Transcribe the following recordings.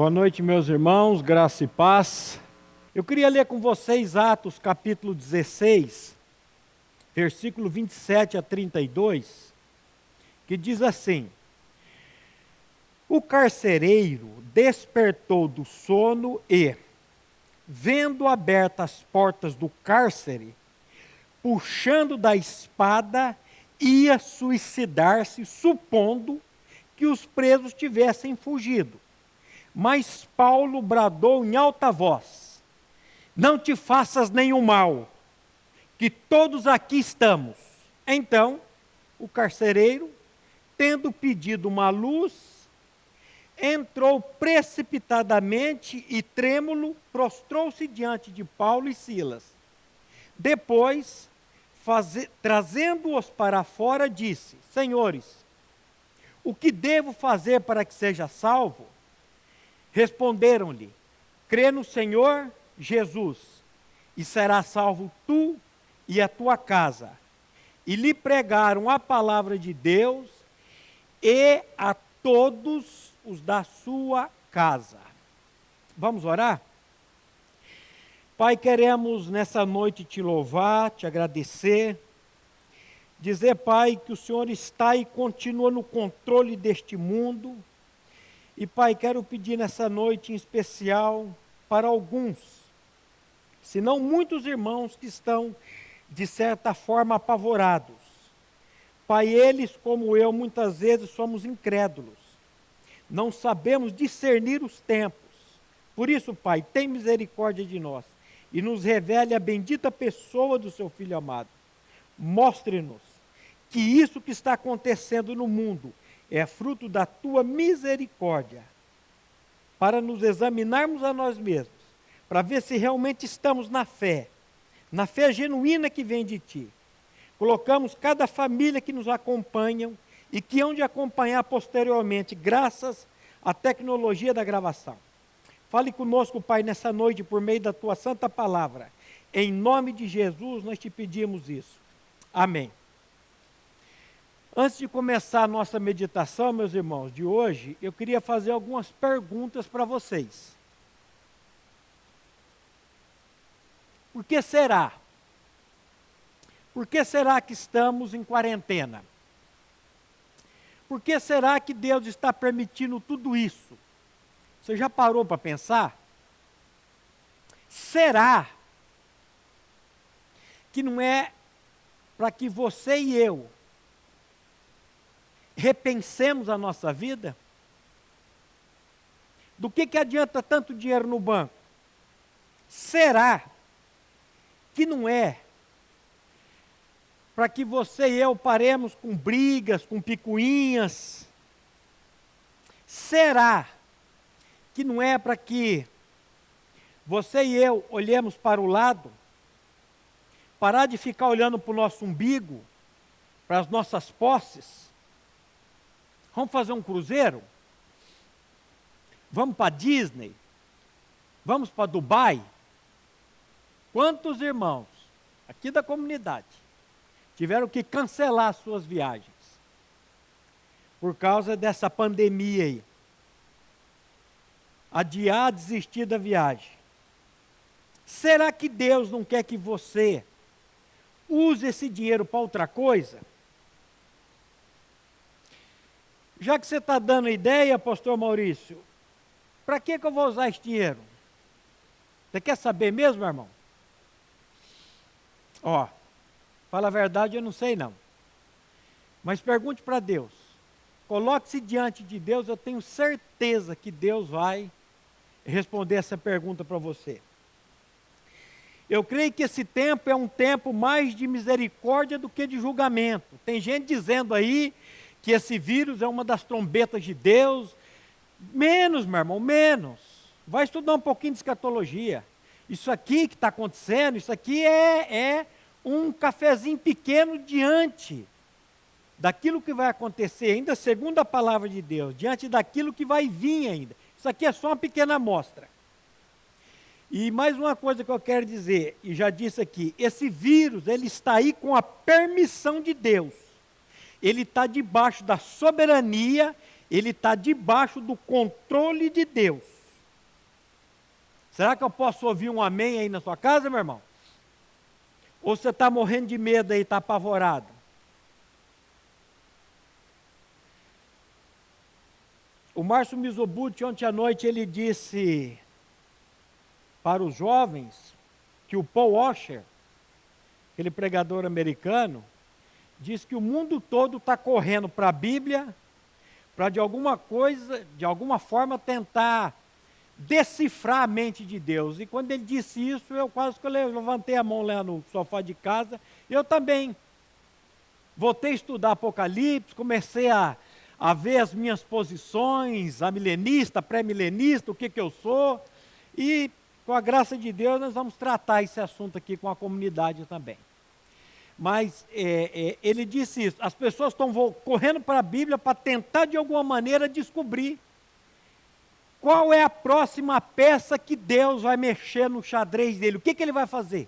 Boa noite, meus irmãos, graça e paz. Eu queria ler com vocês Atos capítulo 16, versículo 27 a 32, que diz assim: O carcereiro despertou do sono e, vendo abertas as portas do cárcere, puxando da espada, ia suicidar-se, supondo que os presos tivessem fugido. Mas Paulo bradou em alta voz: Não te faças nenhum mal, que todos aqui estamos. Então, o carcereiro, tendo pedido uma luz, entrou precipitadamente e, trêmulo, prostrou-se diante de Paulo e Silas. Depois, trazendo-os para fora, disse: Senhores, o que devo fazer para que seja salvo? Responderam-lhe: crê no Senhor Jesus, e serás salvo tu e a tua casa. E lhe pregaram a palavra de Deus e a todos os da sua casa. Vamos orar? Pai, queremos nessa noite te louvar, te agradecer, dizer, Pai, que o Senhor está e continua no controle deste mundo. E, Pai, quero pedir nessa noite em especial para alguns, se não muitos irmãos que estão, de certa forma, apavorados. Pai, eles, como eu, muitas vezes somos incrédulos. Não sabemos discernir os tempos. Por isso, Pai, tem misericórdia de nós e nos revele a bendita pessoa do seu Filho amado. Mostre-nos que isso que está acontecendo no mundo é fruto da tua misericórdia, para nos examinarmos a nós mesmos, para ver se realmente estamos na fé genuína que vem de ti. Colocamos cada família que nos acompanham e que hão de acompanhar posteriormente, graças à tecnologia da gravação. Fale conosco, Pai, nessa noite, por meio da tua santa palavra. Em nome de Jesus, nós te pedimos isso. Amém. Antes de começar a nossa meditação, meus irmãos, de hoje, eu queria fazer algumas perguntas para vocês. Por que será? Por que será que estamos em quarentena? Por que será que Deus está permitindo tudo isso? Você já parou para pensar? Será que não é para que você e eu repensemos a nossa vida? Do que adianta tanto dinheiro no banco? Será que não é para que você e eu paremos com brigas, com picuinhas? Será que não é para que você e eu olhemos para o lado, parar de ficar olhando para o nosso umbigo, para as nossas posses? Vamos fazer um cruzeiro? Vamos para Disney? Vamos para Dubai? Quantos irmãos aqui da comunidade tiveram que cancelar suas viagens por causa dessa pandemia aí? Adiar, desistir da viagem. Será que Deus não quer que você use esse dinheiro para outra coisa? Já que você está dando ideia, pastor Maurício, para que eu vou usar esse dinheiro? Você quer saber mesmo, meu irmão? Fala a verdade, eu não sei não. Mas pergunte para Deus. Coloque-se diante de Deus, eu tenho certeza que Deus vai responder essa pergunta para você. Eu creio que esse tempo é um tempo mais de misericórdia do que de julgamento. Tem gente dizendo aí que esse vírus é uma das trombetas de Deus. Menos, meu irmão, menos. Vai estudar um pouquinho de escatologia. Isso aqui que está acontecendo, isso aqui é um cafezinho pequeno diante daquilo que vai acontecer, ainda segundo a palavra de Deus, diante daquilo que vai vir ainda. Isso aqui é só uma pequena amostra. E mais uma coisa que eu quero dizer, e já disse aqui, esse vírus, ele está aí com a permissão de Deus. Ele está debaixo da soberania, ele está debaixo do controle de Deus. Será que eu posso ouvir um amém aí na sua casa, meu irmão? Ou você está morrendo de medo aí, está apavorado? O Márcio Mizobuti, ontem à noite, ele disse para os jovens que o Paul Washer, aquele pregador americano, diz que o mundo todo está correndo para a Bíblia, para de alguma forma tentar decifrar a mente de Deus. E quando ele disse isso, eu quase que levantei a mão lá no sofá de casa. Eu também voltei a estudar Apocalipse, comecei a ver as minhas posições, a milenista, pré-milenista, o que eu sou. E, com a graça de Deus, nós vamos tratar esse assunto aqui com a comunidade também. Mas ele disse isso, as pessoas estão correndo para a Bíblia para tentar de alguma maneira descobrir qual é a próxima peça que Deus vai mexer no xadrez dele, o que ele vai fazer.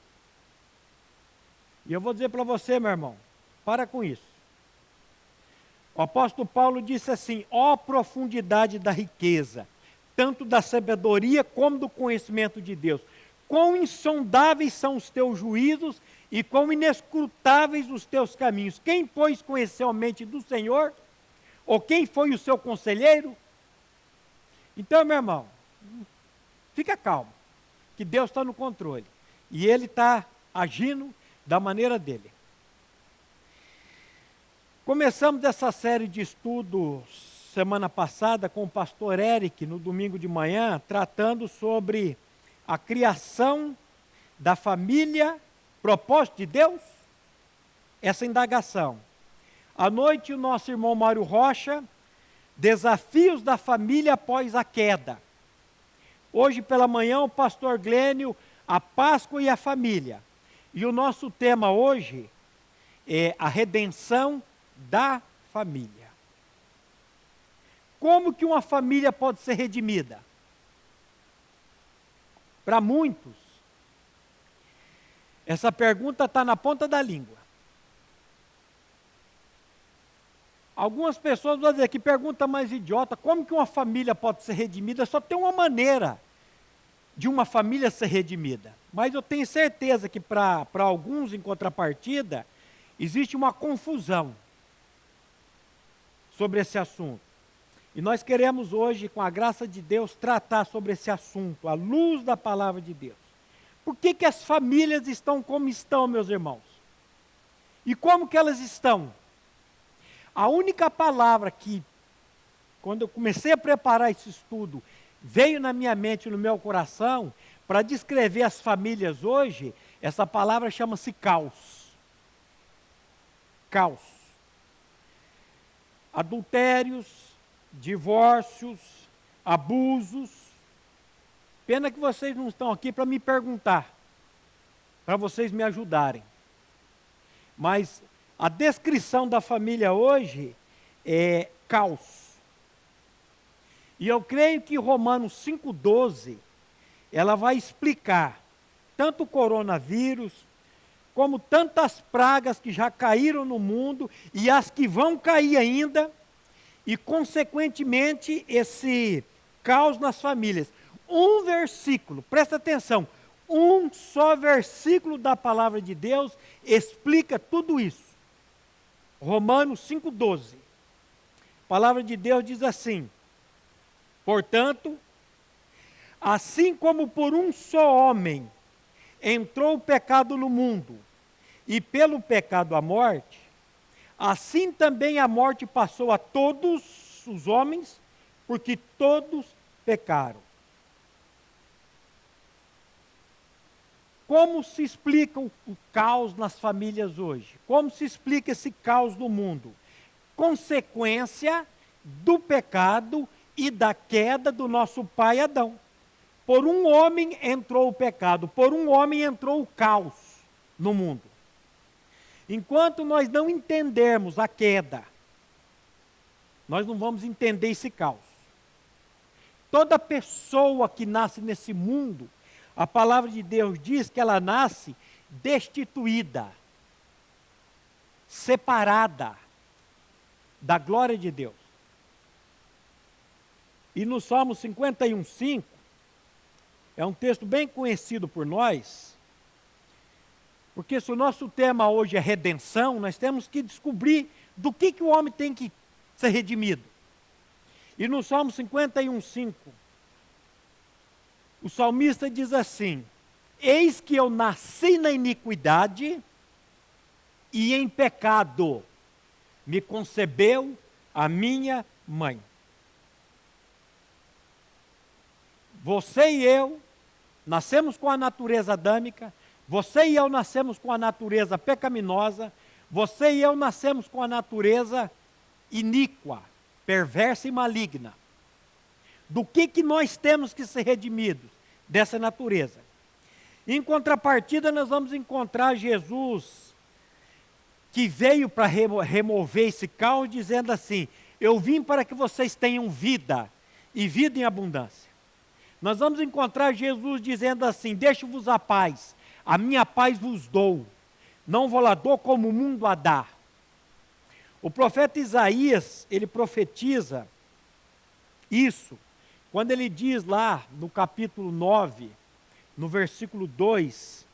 E eu vou dizer para você, meu irmão, para com isso. O apóstolo Paulo disse assim: ó profundidade da riqueza, tanto da sabedoria como do conhecimento de Deus. Quão insondáveis são os teus juízos e quão inescrutáveis os teus caminhos. Quem, pois, conheceu a mente do Senhor? Ou quem foi o seu conselheiro? Então, meu irmão, fica calmo, que Deus está no controle. E Ele está agindo da maneira dele. Começamos essa série de estudos semana passada com o pastor Eric, no domingo de manhã, tratando sobre a criação da família, propósito de Deus, essa indagação. À noite, o nosso irmão Mário Rocha, desafios da família após a queda. Hoje pela manhã, o pastor Glênio, a Páscoa e a família. E o nosso tema hoje é a redenção da família. Como que uma família pode ser redimida? Para muitos, essa pergunta está na ponta da língua. Algumas pessoas vão dizer, que pergunta mais idiota, como que uma família pode ser redimida? Só tem uma maneira de uma família ser redimida. Mas eu tenho certeza que para alguns, em contrapartida, existe uma confusão sobre esse assunto. E nós queremos hoje, com a graça de Deus, tratar sobre esse assunto, à luz da palavra de Deus. Por que as famílias estão como estão, meus irmãos? E como que elas estão? A única palavra que, quando eu comecei a preparar esse estudo, veio na minha mente e no meu coração, para descrever as famílias hoje, essa palavra chama-se caos. Caos. Adultérios, divórcios, abusos. Pena que vocês não estão aqui para me perguntar, para vocês me ajudarem. Mas a descrição da família hoje é caos. E eu creio que Romanos 5,12, ela vai explicar tanto o coronavírus, como tantas pragas que já caíram no mundo e as que vão cair ainda, e consequentemente esse caos nas famílias. Um versículo, presta atenção, um só versículo da palavra de Deus explica tudo isso. Romanos 5,12. A palavra de Deus diz assim: portanto, assim como por um só homem entrou o pecado no mundo, e pelo pecado a morte, assim também a morte passou a todos os homens, porque todos pecaram. Como se explica o caos nas famílias hoje? Como se explica esse caos no mundo? Consequência do pecado e da queda do nosso pai Adão. Por um homem entrou o pecado, por um homem entrou o caos no mundo. Enquanto nós não entendermos a queda, nós não vamos entender esse caos. Toda pessoa que nasce nesse mundo, a palavra de Deus diz que ela nasce destituída, separada da glória de Deus. E no Salmo 51,5, É um texto bem conhecido por nós, porque se o nosso tema hoje é redenção, nós temos que descobrir do que o homem tem que ser redimido. E no Salmo 51:5, o salmista diz assim: eis que eu nasci na iniquidade e em pecado me concebeu a minha mãe. Você e eu nascemos com a natureza adâmica, você e eu nascemos com a natureza pecaminosa, você e eu nascemos com a natureza iníqua, perversa e maligna. Do que nós temos que ser redimidos? Dessa natureza. Em contrapartida, nós vamos encontrar Jesus, que veio para remover esse caos, dizendo assim: eu vim para que vocês tenham vida, e vida em abundância. Nós vamos encontrar Jesus dizendo assim: deixo-vos a paz, a minha paz vos dou, não vou lá dou como o mundo a dá. O profeta Isaías, ele profetiza isso, quando ele diz lá no capítulo 9, no versículo 2,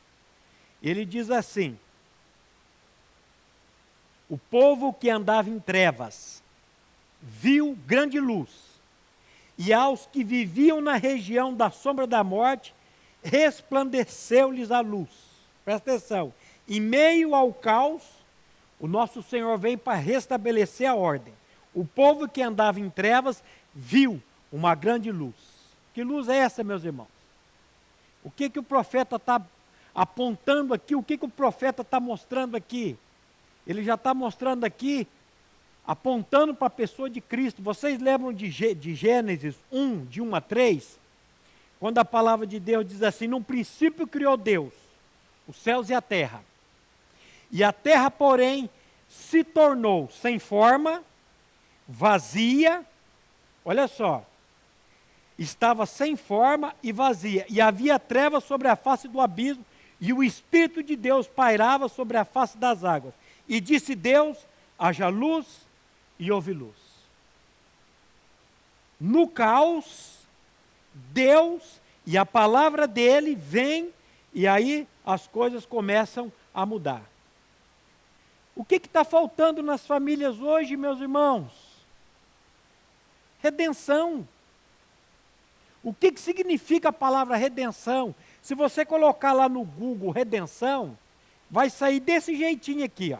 ele diz assim: o povo que andava em trevas viu grande luz, e aos que viviam na região da sombra da morte, resplandeceu-lhes a luz. Presta atenção, em meio ao caos, o nosso Senhor vem para restabelecer a ordem. O povo que andava em trevas viu uma grande luz. Que luz é essa, meus irmãos? O que o profeta está apontando aqui? O que o profeta está mostrando aqui? Ele já está mostrando aqui, apontando para a pessoa de Cristo. Vocês lembram de Gênesis 1, de 1 a 3? Quando a palavra de Deus diz assim: no princípio criou Deus os céus e a terra. E a terra, porém, se tornou sem forma, vazia. Olha só, estava sem forma e vazia, e havia trevas sobre a face do abismo, e o Espírito de Deus pairava sobre a face das águas. E disse Deus: haja luz, e houve luz. No caos, Deus e a palavra dele vem, e aí as coisas começam a mudar. O que está faltando nas famílias hoje, meus irmãos? Redenção. O que significa a palavra redenção? Se você colocar lá no Google redenção, vai sair desse jeitinho aqui, ó.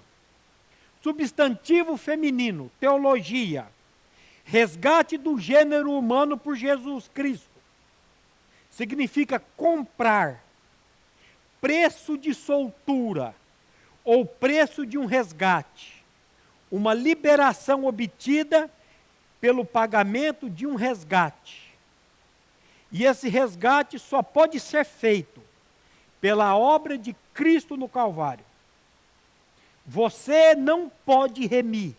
Substantivo feminino, teologia, resgate do gênero humano por Jesus Cristo. Significa comprar, preço de soltura, ou preço de um resgate, uma liberação obtida pelo pagamento de um resgate. E esse resgate só pode ser feito pela obra de Cristo no Calvário. Você não pode remir,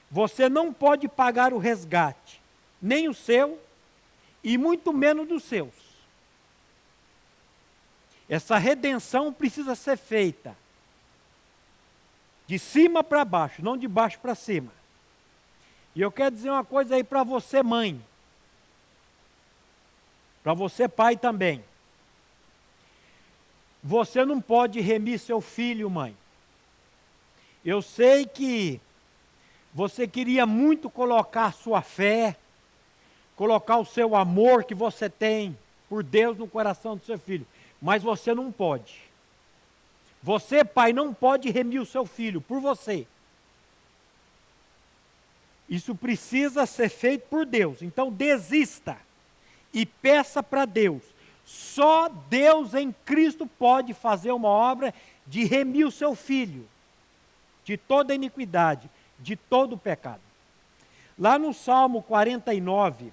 você não pode pagar o resgate, nem o seu, e muito menos dos seus. Essa redenção precisa ser feita de cima para baixo, não de baixo para cima. E eu quero dizer uma coisa aí para você, mãe. Para você, pai, também. Você não pode remir seu filho, mãe. Eu sei que você queria muito colocar a sua fé, colocar o seu amor que você tem por Deus no coração do seu filho, mas você não pode. Você, pai, não pode remir o seu filho por você. Isso precisa ser feito por Deus. Então desista e peça para Deus. Só Deus em Cristo pode fazer uma obra de remir o seu filho de toda iniquidade, de todo o pecado. Lá no Salmo 49,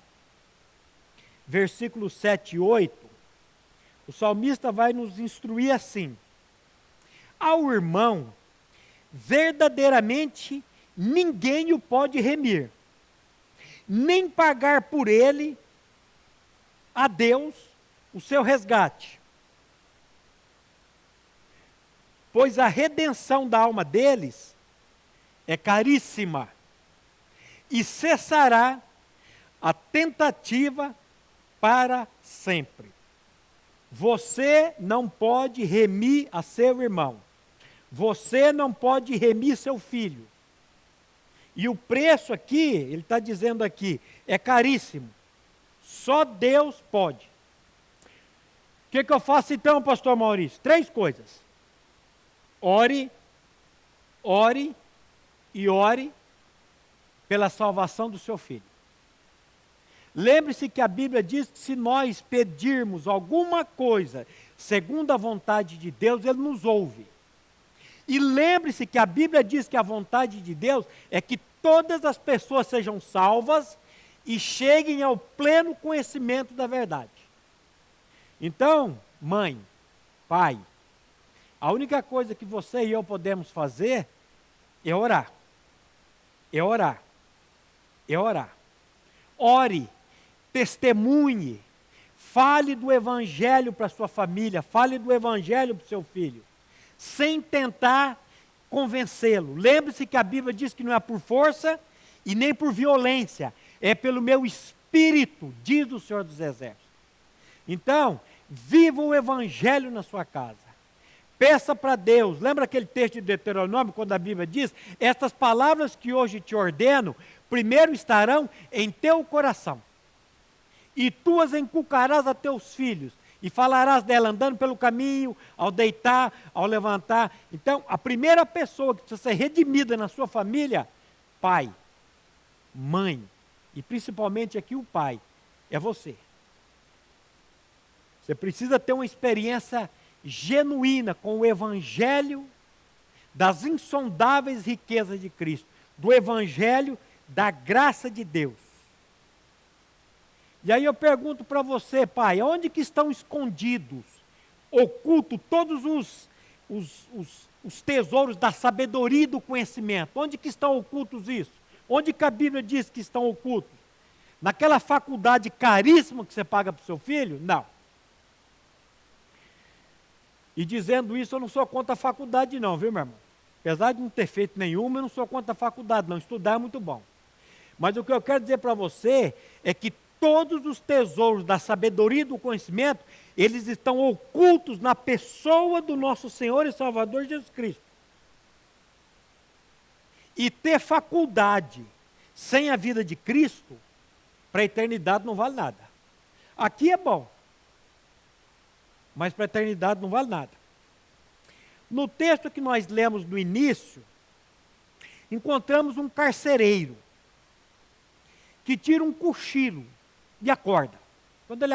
versículos 7 e 8, o salmista vai nos instruir assim: ao irmão, verdadeiramente ninguém o pode remir, nem pagar por ele a Deus o seu resgate. Pois a redenção da alma deles é caríssima, e cessará a tentativa para sempre. Você não pode remir a seu irmão. Você não pode remir seu filho. E o preço aqui, ele está dizendo aqui, é caríssimo. Só Deus pode. O que eu faço então, pastor Maurício? 3 coisas. Ore, ore e ore pela salvação do seu filho. Lembre-se que a Bíblia diz que se nós pedirmos alguma coisa segundo a vontade de Deus, Ele nos ouve. E lembre-se que a Bíblia diz que a vontade de Deus é que todas as pessoas sejam salvas e cheguem ao pleno conhecimento da verdade. Então, mãe, pai, a única coisa que você e eu podemos fazer é orar. É orar. É orar. Ore, testemunhe, fale do Evangelho para sua família, fale do Evangelho para o seu filho, sem tentar convencê-lo. Lembre-se que a Bíblia diz que não é por força e nem por violência, é pelo meu espírito, diz o Senhor dos Exércitos. Então, viva o Evangelho na sua casa. Peça para Deus. Lembra aquele texto de Deuteronômio, quando a Bíblia diz: estas palavras que hoje te ordeno, primeiro estarão em teu coração, e tu as inculcarás a teus filhos, e falarás dela andando pelo caminho, ao deitar, ao levantar. Então, a primeira pessoa que precisa ser redimida na sua família, pai, mãe, e principalmente aqui o pai, é você. Você precisa ter uma experiência genuína com o Evangelho das insondáveis riquezas de Cristo, do Evangelho da graça de Deus. E aí eu pergunto para você, pai, onde que estão escondidos, ocultos, todos os tesouros da sabedoria e do conhecimento? Onde que estão ocultos isso? Onde que a Bíblia diz que estão ocultos? Naquela faculdade caríssima que você paga para o seu filho? Não. E dizendo isso, eu não sou contra a faculdade não, viu, meu irmão? Apesar de não ter feito nenhuma, eu não sou contra a faculdade não. Estudar é muito bom. Mas o que eu quero dizer para você é que todos os tesouros da sabedoria e do conhecimento, eles estão ocultos na pessoa do nosso Senhor e Salvador Jesus Cristo. E ter faculdade sem a vida de Cristo, para a eternidade não vale nada. Aqui é bom, mas para a eternidade não vale nada. No texto que nós lemos no início, encontramos um carcereiro que tira um cochilo e acorda. Quando ele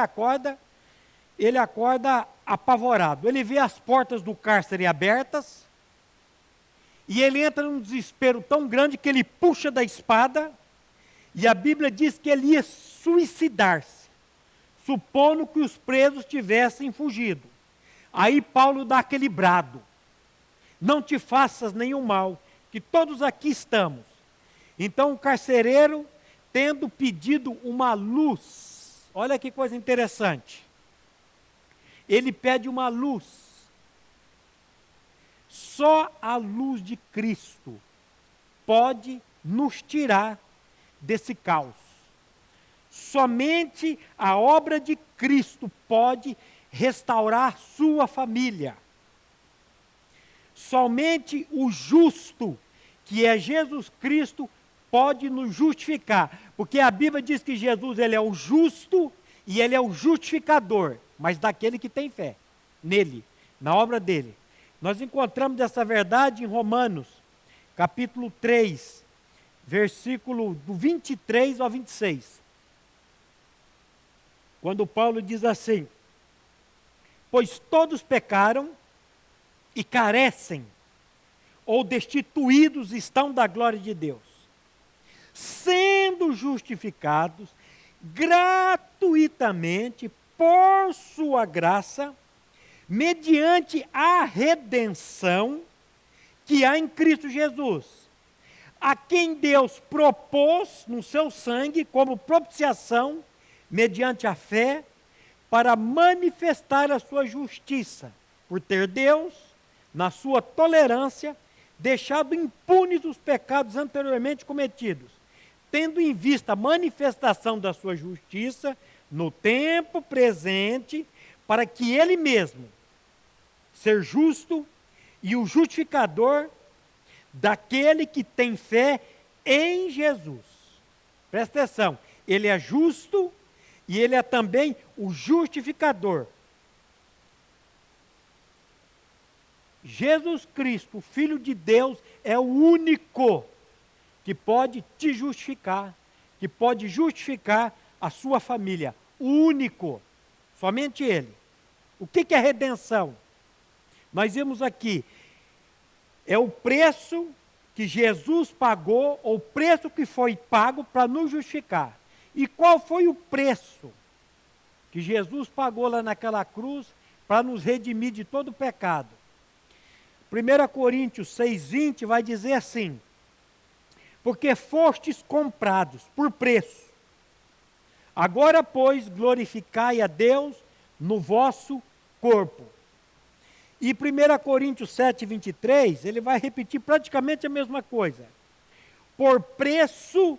acorda apavorado. Ele vê as portas do cárcere abertas e ele entra num desespero tão grande que ele puxa da espada e a Bíblia diz que ele ia suicidar-se, supondo que os presos tivessem fugido. Aí Paulo dá aquele brado: não te faças nenhum mal, que todos aqui estamos. Então o carcereiro, tendo pedido uma luz, olha que coisa interessante, ele pede uma luz. Só a luz de Cristo pode nos tirar desse caos. Somente a obra de Cristo pode restaurar sua família. Somente o justo, que é Jesus Cristo, pode nos justificar. Porque a Bíblia diz que Jesus, ele é o justo e ele é o justificador, mas daquele que tem fé nele, na obra dele. Nós encontramos essa verdade em Romanos, capítulo 3, versículo do 23 ao 26. Quando Paulo diz assim: pois todos pecaram e carecem, ou destituídos estão da glória de Deus, sendo justificados gratuitamente por sua graça, mediante a redenção que há em Cristo Jesus, a quem Deus propôs no seu sangue como propiciação, mediante a fé, para manifestar a sua justiça, por ter Deus, na sua tolerância, deixado impunes os pecados anteriormente cometidos, tendo em vista a manifestação da sua justiça no tempo presente, para que ele mesmo ser justo e o justificador daquele que tem fé em Jesus. Presta atenção, ele é justo e ele é também o justificador. Jesus Cristo, Filho de Deus, é o único que pode te justificar, que pode justificar a sua família. O único, somente Ele. O que é redenção? Nós vimos aqui, é o preço que Jesus pagou, ou o preço que foi pago para nos justificar. E qual foi o preço que Jesus pagou lá naquela cruz para nos redimir de todo o pecado? 1 Coríntios 6,20 vai dizer assim: porque fostes comprados por preço. Agora, pois, glorificai a Deus no vosso corpo. E 1 Coríntios 7,23, ele vai repetir praticamente a mesma coisa. Por preço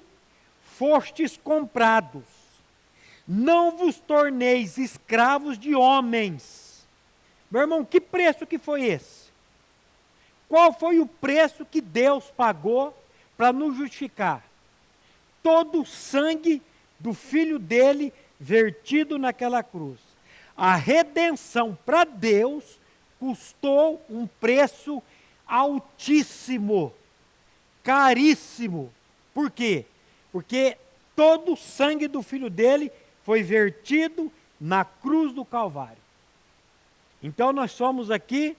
fostes comprados, não vos torneis escravos de homens. Meu irmão, que preço que foi esse? Qual foi o preço que Deus pagou para nos justificar? Todo o sangue do Filho dele vertido naquela cruz. A redenção para Deus custou um preço altíssimo, caríssimo. Por quê? Porque todo o sangue do Filho dele foi vertido na cruz do Calvário. Então nós somos aqui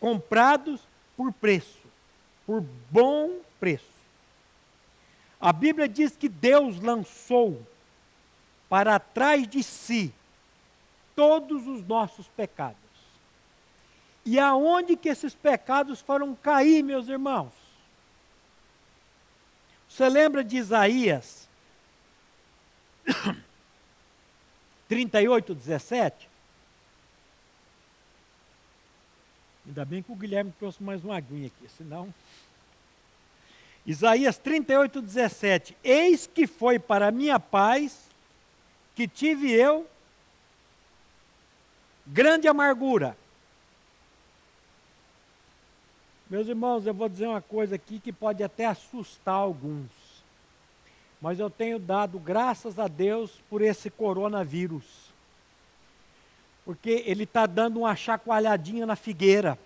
comprados por preço, por bom preço. A Bíblia diz que Deus lançou para trás de si todos os nossos pecados. E aonde que esses pecados foram cair, meus irmãos? Você lembra de Isaías 38:17? Ainda bem que o Guilherme trouxe mais uma aguinha aqui, senão... Isaías 38:17. Eis que foi para a minha paz que tive eu grande amargura. Meus irmãos, eu vou dizer uma coisa aqui que pode até assustar alguns. Mas eu tenho dado graças a Deus por esse coronavírus. Porque ele está dando uma chacoalhadinha na figueira.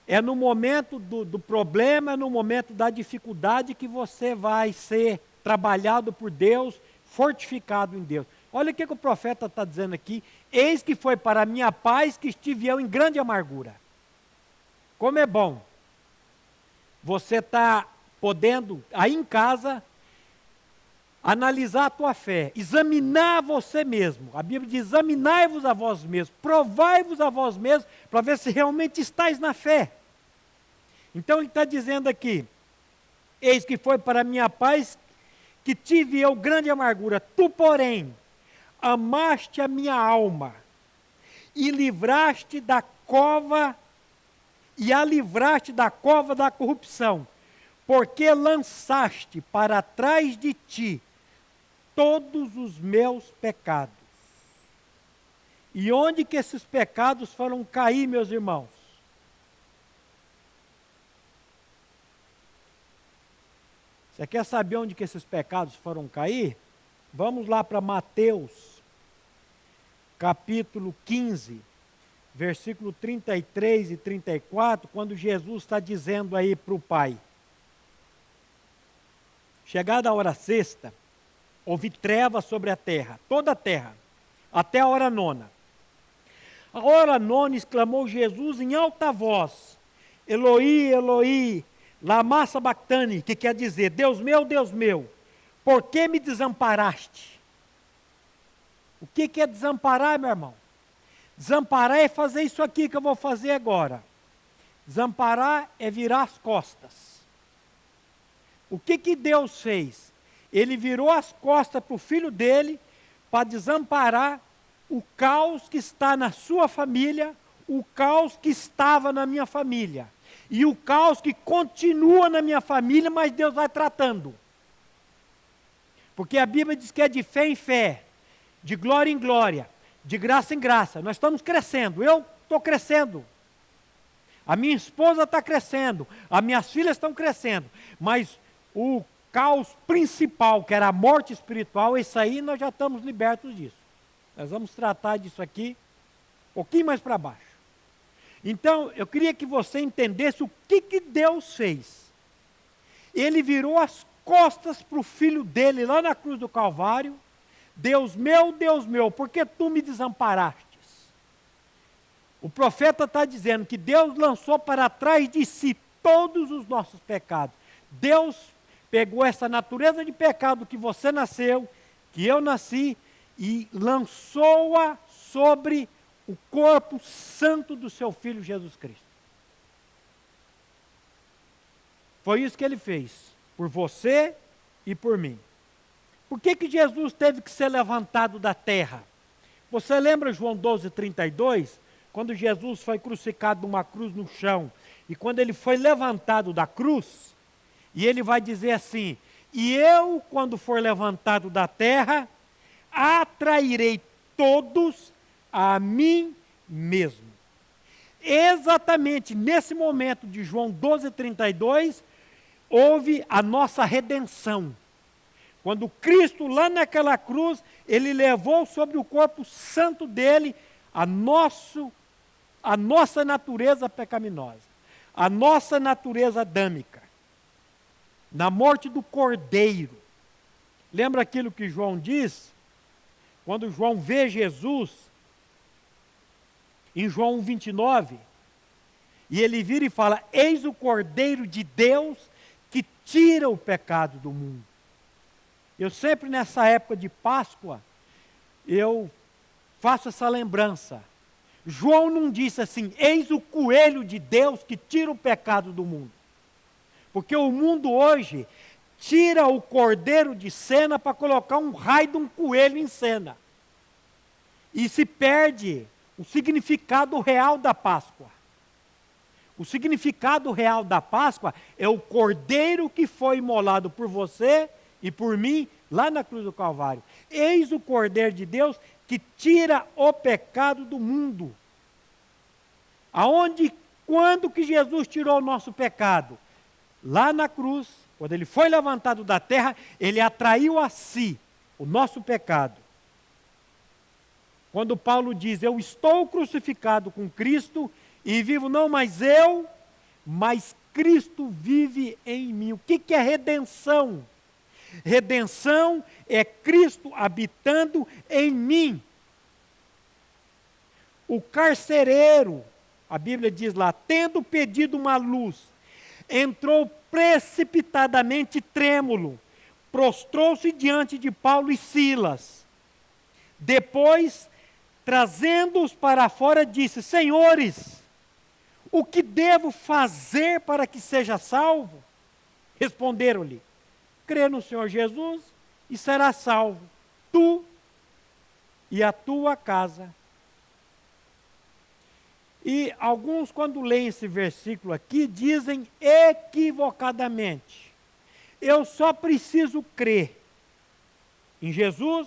É no momento do problema, é no momento da dificuldade que você vai ser trabalhado por Deus, fortificado em Deus. Olha o que o profeta está dizendo aqui. Eis que foi para a minha paz que estive eu em grande amargura. Como é bom você está podendo, aí em casa, analisar a tua fé, examinar você mesmo. A Bíblia diz: examinai-vos a vós mesmos, provai-vos a vós mesmos, para ver se realmente estáis na fé. Então ele está dizendo aqui: eis que foi para a minha paz que tive eu grande amargura. Tu, porém, amaste a minha alma e livraste da cova, e a livraste da cova da corrupção, porque lançaste para trás de ti todos os meus pecados. E onde que esses pecados foram cair, meus irmãos? Você quer saber onde que esses pecados foram cair? Vamos lá para Mateus, capítulo 15, versículo 33 e 34, quando Jesus está dizendo aí para o Pai: chegada a hora sexta, houve trevas sobre a terra, toda a terra, até a hora nona. A hora nona exclamou Jesus em alta voz: Eloi, Eloi, lama sabactani, que quer dizer: Deus meu, por que me desamparaste? O que é desamparar, meu irmão? Desamparar é fazer isso aqui que eu vou fazer agora. Desamparar é virar as costas. O que Deus fez? Ele virou as costas para o filho dele para desamparar o caos que está na sua família, o caos que estava na minha família, e o caos que continua na minha família, mas Deus vai tratando. Porque a Bíblia diz que é de fé em fé, de glória em glória, de graça em graça. Nós estamos crescendo, eu estou crescendo. A minha esposa está crescendo, as minhas filhas estão crescendo, mas o caos principal, que era a morte espiritual, isso aí nós já estamos libertos disso. Nós vamos tratar disso aqui um pouquinho mais para baixo. Então, eu queria que você entendesse o que Deus fez. Ele virou as costas para o filho dele lá na cruz do Calvário. Deus meu, por que tu me desamparastes? O profeta está dizendo que Deus lançou para trás de si todos os nossos pecados. Deus pegou essa natureza de pecado que você nasceu, que eu nasci, e lançou-a sobre o corpo santo do seu Filho Jesus Cristo. Foi isso que ele fez, por você e por mim. Por que Jesus teve que ser levantado da terra? Você lembra João 12:32? Quando Jesus foi crucificado numa cruz no chão, e quando ele foi levantado da cruz, e ele vai dizer assim: e eu, quando for levantado da terra, atrairei todos a mim mesmo. Exatamente nesse momento de João 12:32, houve a nossa redenção. Quando Cristo, lá naquela cruz, ele levou sobre o corpo santo dele a nossa natureza pecaminosa, a nossa natureza adâmica, na morte do Cordeiro. Lembra aquilo que João diz? Quando João vê Jesus, em João 1:29, e ele vira e fala: eis o Cordeiro de Deus que tira o pecado do mundo. Eu sempre nessa época de Páscoa, eu faço essa lembrança. João não disse assim: eis o coelho de Deus que tira o pecado do mundo. Porque o mundo hoje tira o cordeiro de cena para colocar um raio de um coelho em cena. E se perde o significado real da Páscoa. O significado real da Páscoa é o cordeiro que foi imolado por você e por mim lá na cruz do Calvário. Eis o Cordeiro de Deus que tira o pecado do mundo. Aonde, quando que Jesus tirou o nosso pecado? Lá na cruz, quando ele foi levantado da terra, ele atraiu a si o nosso pecado. Quando Paulo diz: eu estou crucificado com Cristo e vivo não mais eu, mas Cristo vive em mim. O que é redenção? Redenção é Cristo habitando em mim. O carcereiro, a Bíblia diz lá, tendo pedido uma luz, entrou precipitadamente trêmulo, prostrou-se diante de Paulo e Silas. Depois, trazendo-os para fora, disse: senhores, o que devo fazer para que seja salvo? Responderam-lhe: crê no Senhor Jesus e serás salvo, tu e a tua casa. E alguns, quando leem esse versículo aqui, dizem equivocadamente: eu só preciso crer em Jesus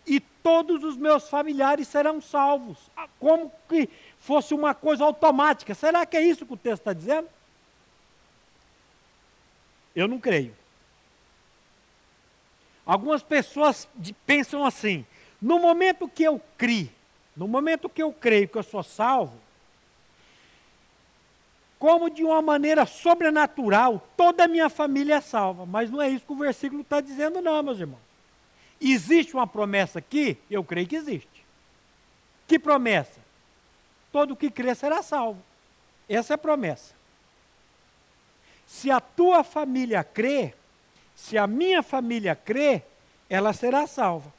e todos os meus familiares serão salvos. Como que fosse uma coisa automática. Será que é isso que o texto está dizendo? Eu não creio. Algumas pessoas pensam assim: no momento que eu creio que eu sou salvo, como de uma maneira sobrenatural, toda a minha família é salva. Mas não é isso que o versículo está dizendo não, meus irmãos. Existe uma promessa aqui? Eu creio que existe. Que promessa? Todo que crer será salvo. Essa é a promessa. Se a tua família crê, se a minha família crê, ela será salva.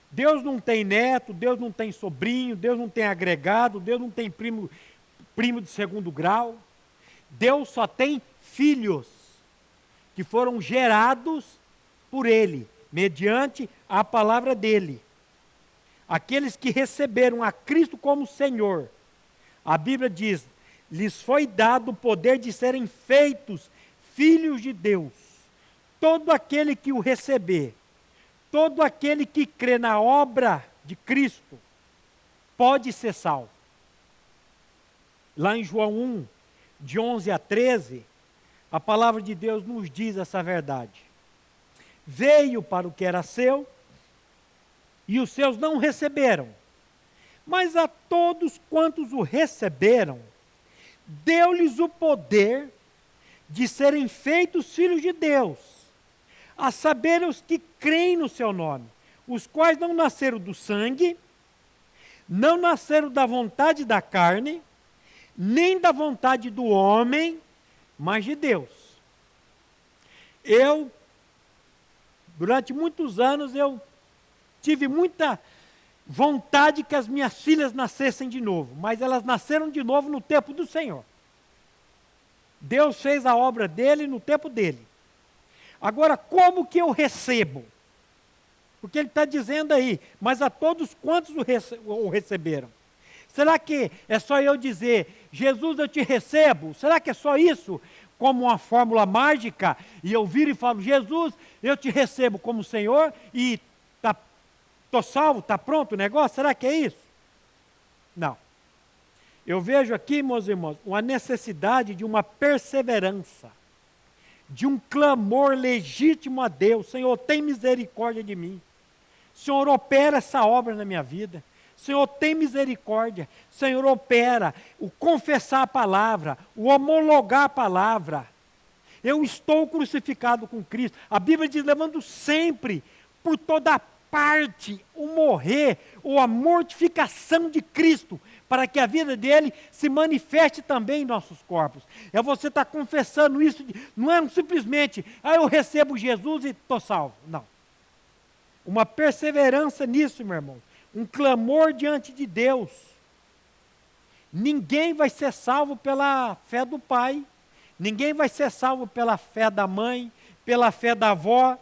Deus não tem neto, Deus não tem sobrinho, Deus não tem agregado, Deus não tem primo de segundo grau. Deus só tem filhos que foram gerados por Ele, mediante a palavra dEle. Aqueles que receberam a Cristo como Senhor, a Bíblia diz: lhes foi dado o poder de serem feitos filhos de Deus. Todo aquele que o receber, todo aquele que crê na obra de Cristo pode ser salvo. Lá em João 1, de 11 a 13, a palavra de Deus nos diz essa verdade. Veio para o que era seu, e os seus não receberam. Mas a todos quantos o receberam, deu-lhes o poder de serem feitos filhos de Deus, a saber os que creem no seu nome, os quais não nasceram do sangue, não nasceram da vontade da carne, nem da vontade do homem, mas de Deus. Durante muitos anos, eu tive muita vontade que as minhas filhas nascessem de novo, mas elas nasceram de novo no tempo do Senhor. Deus fez a obra dele no tempo dele. Agora, como que eu recebo? Porque ele está dizendo aí, mas a todos quantos o receberam. Será que é só eu dizer, Jesus, eu te recebo? Será que é só isso? Como uma fórmula mágica? E eu viro e falo, Jesus, eu te recebo como Senhor e estou salvo, está pronto o negócio? Será que é isso? Não. Eu vejo aqui, meus irmãos, uma necessidade de uma perseverança, de um clamor legítimo a Deus. Senhor, tem misericórdia de mim. Senhor, opera essa obra na minha vida. Senhor, tem misericórdia. Senhor, opera o confessar a palavra, o homologar a palavra. Eu estou crucificado com Cristo. A Bíblia diz, levando sempre, por toda parte, o morrer, ou a mortificação de Cristo, para que a vida dele se manifeste também em nossos corpos. É você estar confessando isso, não é simplesmente, eu recebo Jesus e estou salvo. Não. Uma perseverança nisso, meu irmão. Um clamor diante de Deus. Ninguém vai ser salvo pela fé do pai, ninguém vai ser salvo pela fé da mãe, pela fé da avó.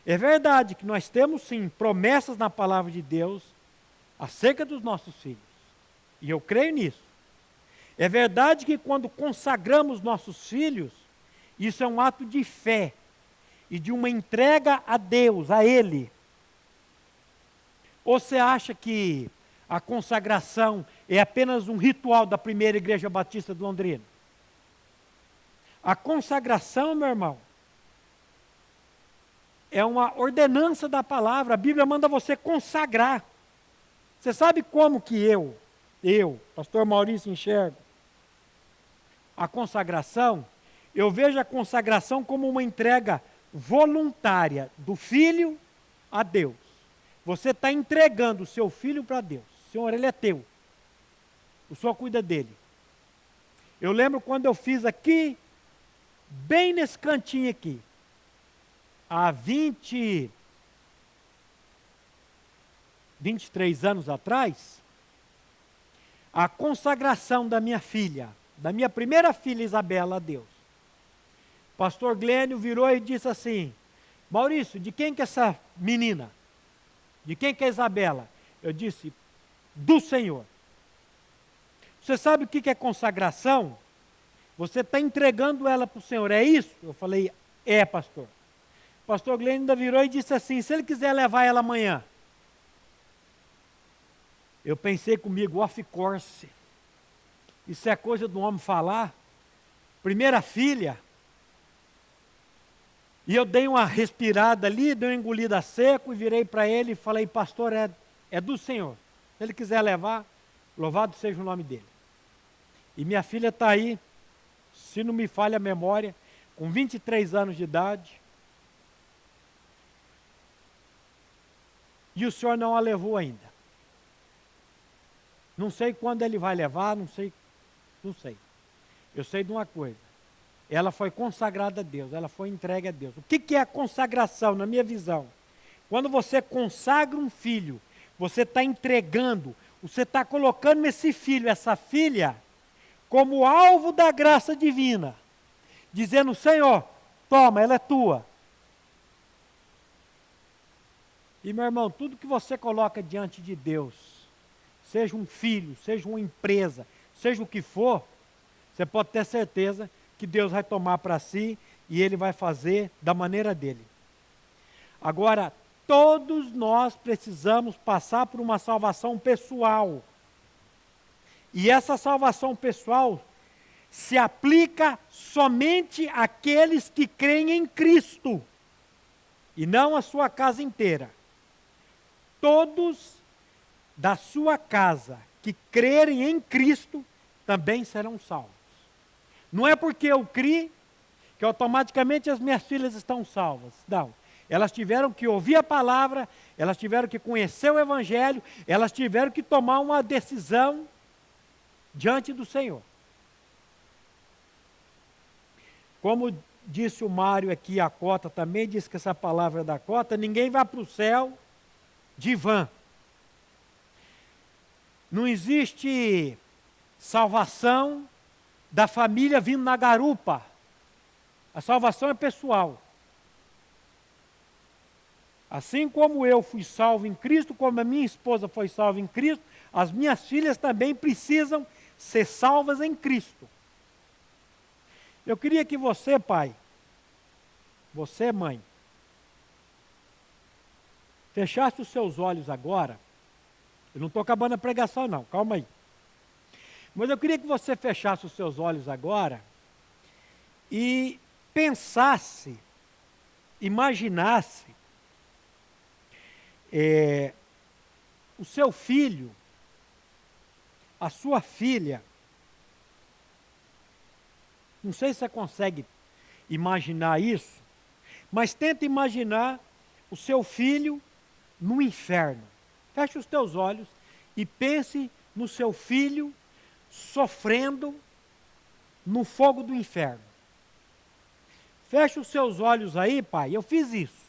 É verdade que nós temos sim promessas na palavra de Deus acerca dos nossos filhos. E eu creio nisso. É verdade que quando consagramos nossos filhos, isso é um ato de fé e de uma entrega a Deus, a Ele. Ou você acha que a consagração é apenas um ritual da primeira igreja batista de Londrina? A consagração, meu irmão, é uma ordenança da palavra. A Bíblia manda você consagrar. Você sabe como que eu, pastor Maurício, enxergo a consagração? Eu vejo a consagração como uma entrega voluntária do filho a Deus. Você está entregando o seu filho para Deus. Senhor, ele é teu. O Senhor cuida dele. Eu lembro quando eu fiz aqui, bem nesse cantinho aqui, há 23 anos atrás, a consagração da minha filha, da minha primeira filha Isabela a Deus. Pastor Glênio virou e disse assim, Maurício, de quem que é essa menina? De quem que é Isabela? Eu disse, do Senhor. Você sabe o que é consagração? Você está entregando ela para o Senhor, é isso? Eu falei, é, pastor. O pastor Glênio ainda virou e disse assim, se ele quiser levar ela amanhã. Eu pensei comigo, off course. Isso é coisa do homem falar. Primeira filha. E eu dei uma respirada ali, dei uma engolida seco e virei para ele e falei, pastor, é do Senhor. Se ele quiser levar, louvado seja o nome dele. E minha filha está aí, se não me falha a memória, com 23 anos de idade. E o Senhor não a levou ainda. Não sei quando ele vai levar, não sei. Eu sei de uma coisa. Ela foi consagrada a Deus, ela foi entregue a Deus. O que é a consagração, na minha visão? Quando você consagra um filho, você está entregando, você está colocando esse filho, essa filha, como alvo da graça divina. Dizendo, Senhor, toma, ela é tua. E meu irmão, tudo que você coloca diante de Deus, seja um filho, seja uma empresa, seja o que for, você pode ter certeza que Deus vai tomar para si e Ele vai fazer da maneira dele. Agora, todos nós precisamos passar por uma salvação pessoal. E essa salvação pessoal se aplica somente àqueles que creem em Cristo, e não a sua casa inteira. Todos da sua casa que crerem em Cristo também serão salvos. Não é porque eu criei que automaticamente as minhas filhas estão salvas. Não. Elas tiveram que ouvir a palavra, elas tiveram que conhecer o Evangelho, elas tiveram que tomar uma decisão diante do Senhor. Como disse o Mário aqui, a Cota também disse que essa palavra da Cota, ninguém vai para o céu de vã. Não existe salvação da família vindo na garupa. A salvação é pessoal. Assim como eu fui salvo em Cristo, como a minha esposa foi salva em Cristo, as minhas filhas também precisam ser salvas em Cristo. Eu queria que você, pai, você, mãe, fechasse os seus olhos agora. Eu não estou acabando a pregação, não, calma aí. Mas eu queria que você fechasse os seus olhos agora e pensasse, imaginasse o seu filho, a sua filha. Não sei se você consegue imaginar isso, mas tenta imaginar o seu filho no inferno. Feche os teus olhos e pense no seu filho sofrendo no fogo do inferno. Feche os seus olhos aí, pai, eu fiz isso.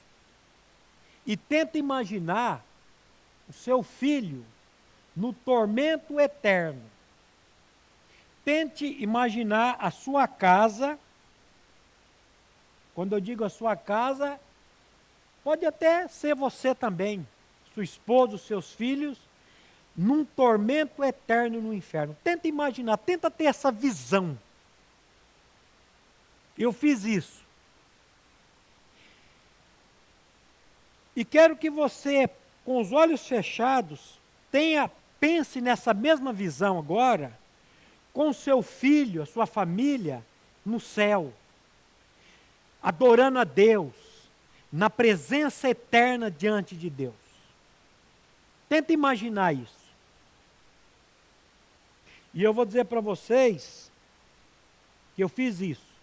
E tenta imaginar o seu filho no tormento eterno. Tente imaginar a sua casa. Quando eu digo a sua casa, pode até ser você também, sua esposa, os seus filhos, num tormento eterno no inferno. Tenta imaginar, tenta ter essa visão. Eu fiz isso. E quero que você, com os olhos fechados, pense nessa mesma visão agora, com seu filho, a sua família, no céu, adorando a Deus, na presença eterna diante de Deus. Tenta imaginar isso. E eu vou dizer para vocês que eu fiz isso.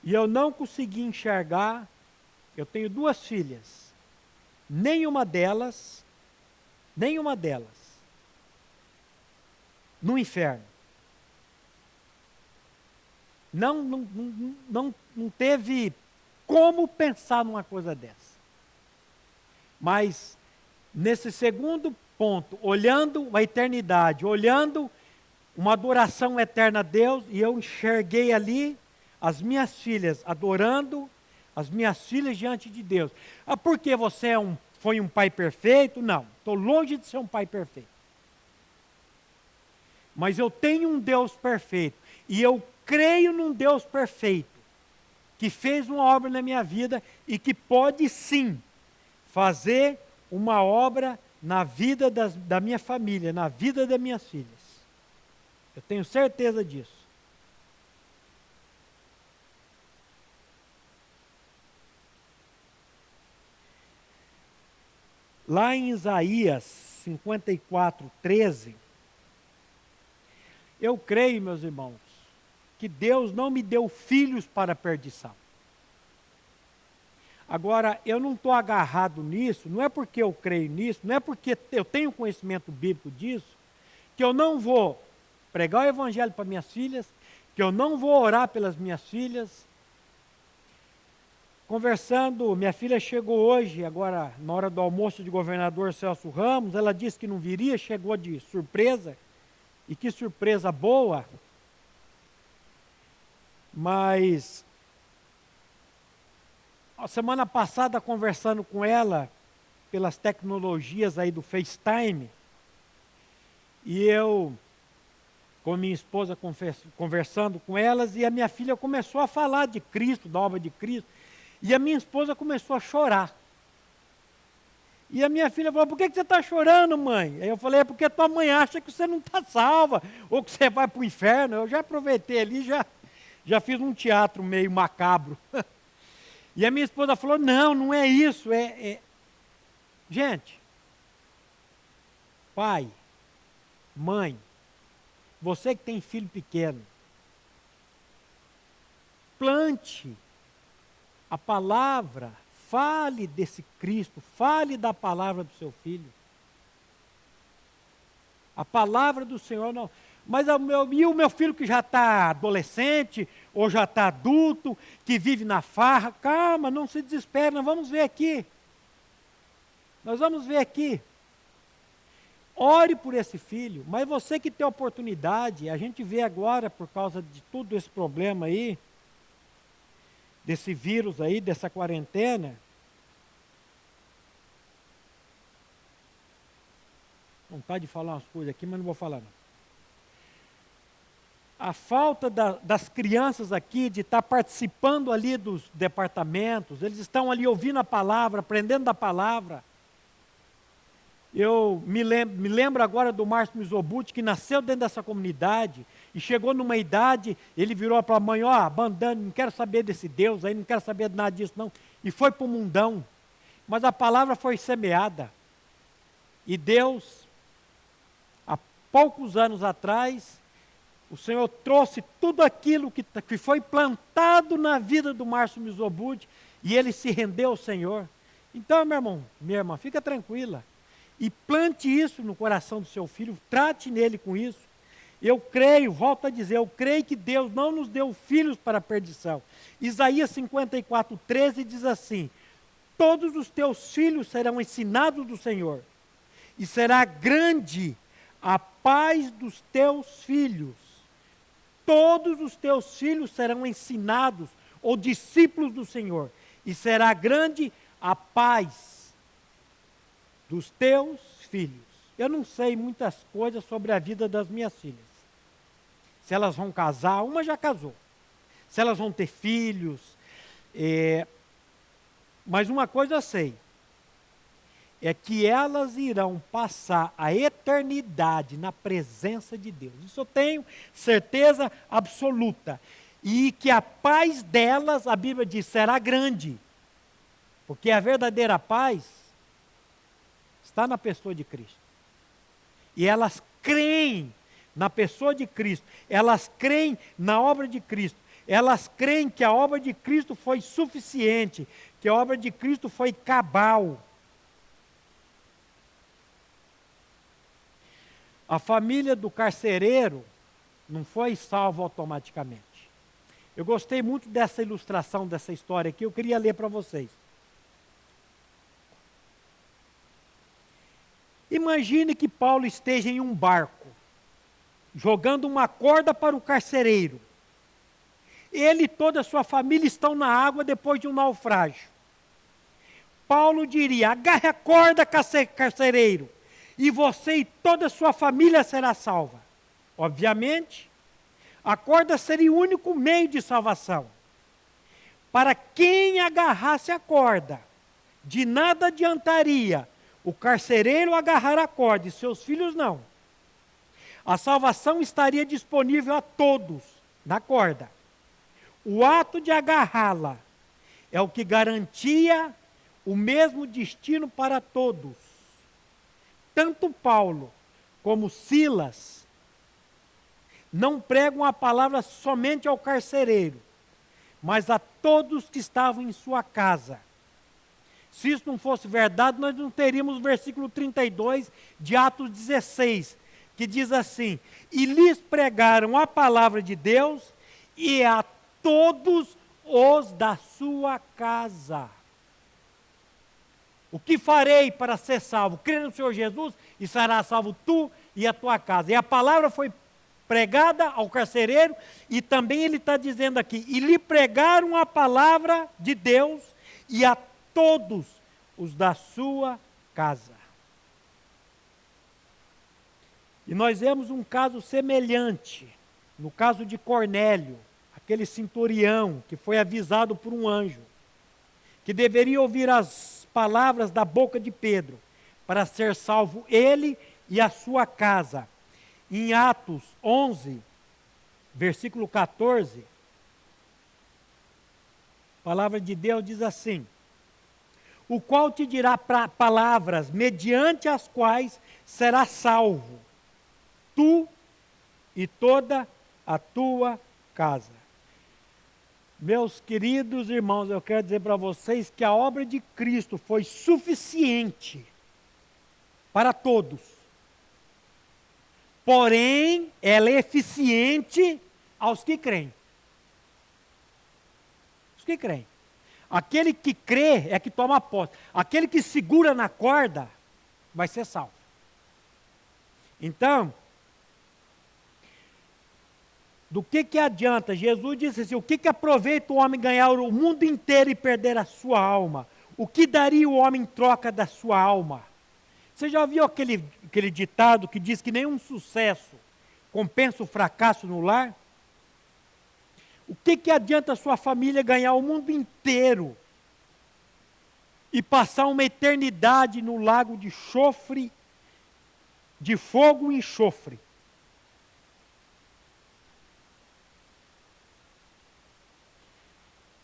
E eu não consegui enxergar. Eu tenho 2 filhas. Nenhuma delas no inferno. Não teve como pensar numa coisa dessa. Mas, nesse segundo ponto, olhando a eternidade, olhando uma adoração eterna a Deus, e eu enxerguei ali as minhas filhas adorando, as minhas filhas diante de Deus. Ah, porque você foi um pai perfeito? Não, estou longe de ser um pai perfeito. Mas eu tenho um Deus perfeito, e eu creio num Deus perfeito, que fez uma obra na minha vida, e que pode sim fazer uma obra na vida da minha família, na vida das minhas filhas. Eu tenho certeza disso. Lá em Isaías 54, 13, eu creio, meus irmãos, que Deus não me deu filhos para a perdição. Agora, eu não estou agarrado nisso, não é porque eu creio nisso, não é porque eu tenho conhecimento bíblico disso, que eu não vou pregar o evangelho para minhas filhas, que eu não vou orar pelas minhas filhas. Conversando, minha filha chegou hoje, agora na hora do almoço de governador Celso Ramos, ela disse que não viria, chegou de surpresa, e que surpresa boa. Mas a semana passada, conversando com ela, pelas tecnologias aí do FaceTime, e eu, com minha esposa, conversando com elas, e a minha filha começou a falar de Cristo, da obra de Cristo, E a minha esposa começou a chorar. E a minha filha falou, por que você está chorando, mãe? Aí eu falei, é porque tua mãe acha que você não está salva, ou que você vai para o inferno. Eu já aproveitei ali, já fiz um teatro meio macabro. E a minha esposa falou, não, não é isso, Gente, pai, mãe, você que tem filho pequeno, plante a palavra, fale desse Cristo, fale da palavra do seu filho. A palavra do Senhor não. Mas e o meu filho que já está adolescente, ou já está adulto, que vive na farra, calma, não se desespere, nós vamos ver aqui. Nós vamos ver aqui. Ore por esse filho, mas você que tem oportunidade, a gente vê agora, por causa de todo esse problema aí, desse vírus aí, dessa quarentena, vontade de falar umas coisas aqui, mas não vou falar não. A falta das crianças aqui de estar participando ali dos departamentos, eles estão ali ouvindo a palavra, aprendendo da palavra. Eu me lembro agora do Márcio Mizobuti, que nasceu dentro dessa comunidade e chegou numa idade, ele virou para a mãe, abandone, não quero saber desse Deus aí, não quero saber de nada disso não. E foi para o mundão. Mas a palavra foi semeada. E Deus, há poucos anos atrás, o Senhor trouxe tudo aquilo que foi plantado na vida do Márcio Mizobuti e ele se rendeu ao Senhor. Então, meu irmão, minha irmã, fica tranquila. E plante isso no coração do seu filho, trate nele com isso. Eu creio, volto a dizer, eu creio que Deus não nos deu filhos para a perdição. Isaías 54:13 diz assim, todos os teus filhos serão ensinados do Senhor, e será grande a paz dos teus filhos. Todos os teus filhos serão ensinados, ou discípulos do Senhor, e será grande a paz dos teus filhos. Eu não sei muitas coisas sobre a vida das minhas filhas. Se elas vão casar, uma já casou. Se elas vão ter filhos. Mas uma coisa eu sei. É que elas irão passar a eternidade na presença de Deus. Isso eu tenho certeza absoluta. E que a paz delas, a Bíblia diz, será grande. Porque a verdadeira paz está na pessoa de Cristo. E elas creem na pessoa de Cristo. Elas creem na obra de Cristo. Elas creem que a obra de Cristo foi suficiente, que a obra de Cristo foi cabal. A família do carcereiro não foi salva automaticamente. Eu gostei muito dessa ilustração, dessa história aqui, eu queria ler para vocês. Imagine que Paulo esteja em um barco, jogando uma corda para o carcereiro. Ele e toda a sua família estão na água depois de um naufrágio. Paulo diria, agarre a corda, carcereiro, e você e toda a sua família será salva. Obviamente, a corda seria o único meio de salvação. Para quem agarrasse a corda, de nada adiantaria o carcereiro agarrar a corda e seus filhos não. A salvação estaria disponível a todos na corda. O ato de agarrá-la é o que garantia o mesmo destino para todos. Tanto Paulo como Silas não pregam a palavra somente ao carcereiro, mas a todos que estavam em sua casa. Se isso não fosse verdade, nós não teríamos o versículo 32 de Atos 16, que diz assim, e lhes pregaram a palavra de Deus e a todos os da sua casa. O que farei para ser salvo? Crê no Senhor Jesus e será salvo tu e a tua casa. E a palavra foi pregada ao carcereiro e também ele está dizendo aqui, e lhe pregaram a palavra de Deus e a todos os da sua casa. E nós vemos um caso semelhante, no caso de Cornélio, aquele centurião que foi avisado por um anjo. que deveria ouvir as palavras da boca de Pedro, para ser salvo ele e a sua casa. Em Atos 11, versículo 14, a palavra de Deus diz assim: o qual te dirá palavras mediante as quais serás salvo, tu e toda a tua casa. Meus queridos irmãos, eu quero dizer para vocês que a obra de Cristo foi suficiente para todos. Porém, ela é eficiente aos que creem. Os que creem. Aquele que crê é que toma posse. Aquele que segura na corda vai ser salvo. Então, do que adianta? Jesus disse assim: o que aproveita o homem ganhar o mundo inteiro e perder a sua alma? O que daria o homem em troca da sua alma? Você já ouviu aquele ditado que diz que nenhum sucesso compensa o fracasso no lar? O que adianta a sua família ganhar o mundo inteiro e passar uma eternidade no lago de enxofre, de fogo e enxofre?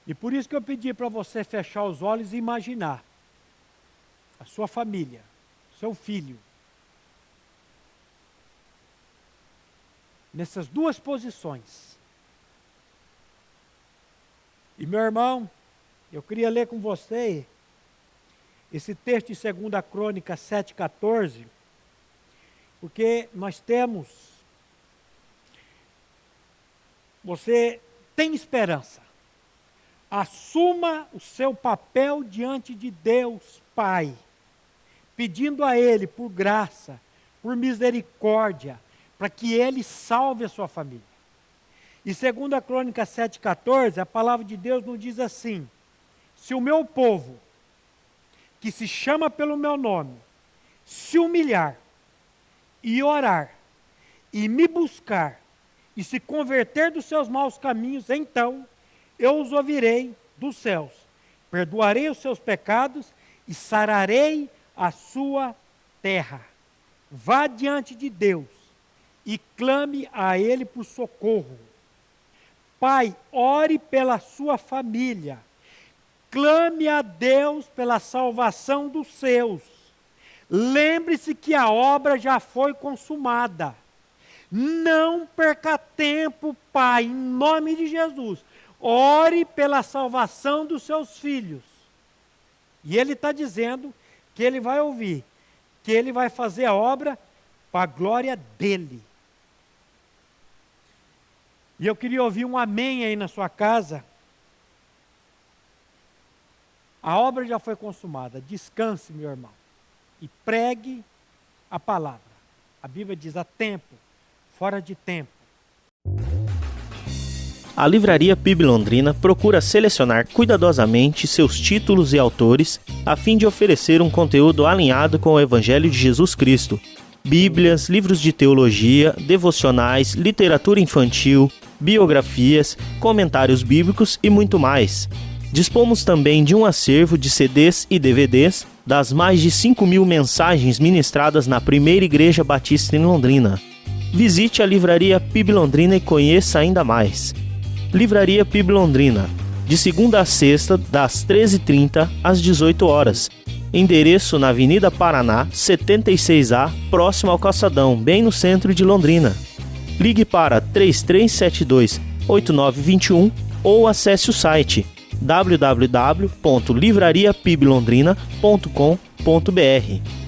E por isso que eu pedi para você fechar os olhos e imaginar a sua família, seu filho, nessas duas posições. E meu irmão, eu queria ler com você esse texto de 2 Crônicas 7,14, porque nós temos, você tem esperança. Assuma o seu papel diante de Deus Pai, pedindo a Ele por graça, por misericórdia, para que Ele salve a sua família. E 2 Crônicas 7,14, a palavra de Deus nos diz assim: se o meu povo, que se chama pelo meu nome, se humilhar e orar, e me buscar, e se converter dos seus maus caminhos, então eu os ouvirei dos céus, perdoarei os seus pecados e sararei a sua terra. Vá diante de Deus e clame a Ele por socorro. Pai, ore pela sua família. Clame a Deus pela salvação dos seus. Lembre-se que a obra já foi consumada. Não perca tempo, Pai, em nome de Jesus. Ore pela salvação dos seus filhos. E Ele está dizendo que Ele vai ouvir, que Ele vai fazer a obra para a glória dEle. E eu queria ouvir um amém aí na sua casa. A obra já foi consumada. Descanse, meu irmão, e pregue a palavra. A Bíblia diz: a tempo, fora de tempo. A Livraria PIB Londrina procura selecionar cuidadosamente seus títulos e autores a fim de oferecer um conteúdo alinhado com o Evangelho de Jesus Cristo. Bíblias, livros de teologia, devocionais, literatura infantil, biografias, comentários bíblicos e muito mais. Dispomos também de um acervo de CDs e DVDs das mais de 5.000 mensagens ministradas na Primeira Igreja Batista em Londrina. Visite a Livraria PIB Londrina e conheça ainda mais. Livraria PIB Londrina, de segunda a sexta, das 13h30 às 18 horas. Endereço na Avenida Paraná, 76A, próximo ao Calçadão, bem no centro de Londrina. Ligue para 3372-8921 ou acesse o site www.livrariapiblondrina.com.br.